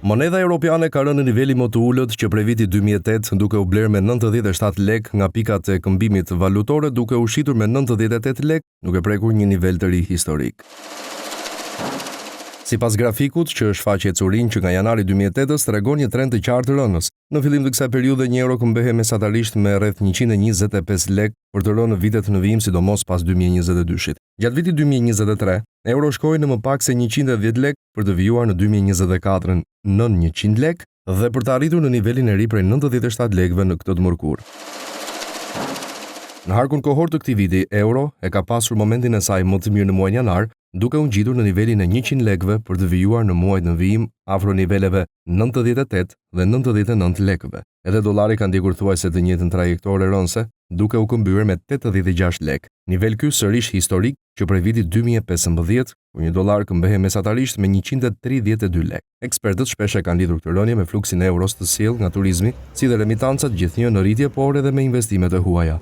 Monedha europiane ka rënë në niveli më të ulët që prej vitit 2008, duke u blerë me 97 lek nga pikat e këmbimit valutore, duke u shitur me 98 lek, duke prekur një nivel të ri historik. Sipas grafikut që shfaqet curin që nga janari 2008-s tregon një trend të qartë rënës. Në fillim të kësaj periudhe një euro këmbehe mesatarisht me rreth 125 lek për të rënë në vitet në vijim, sidomos pas 2022-shit. Gjatë vitit 2023, euro shkoi në më pak se 110 lek për të vijuar në 2024 nën 100 lek dhe për të arritur në nivelin e ri prej 97 lekëve në këtë të mërkur. Në harkun kohor të këtij viti, euro e ka pasur momentin e saj më të mirë në muajin janar, duke u ngjitur në nivelin e 100 lekëve për të vijuar në muajt në vijim afro niveleve 98 dhe 99 lekëve. Edhe dollari ka ndjekur thuajse të njëjtën trajektore rënëse, duke u këmbyer me 86 lek. Nivel ky sërish historik që prej vitit 2015, ku një dollar këmbehe mesatarisht me 132 lek. Ekspertët shpesh e kanë lidhur këtë rënje me fluksin e euros të sjellë nga turizmi, si dhe remitancat gjithnjë në rritje, por edhe me investimet e huaja.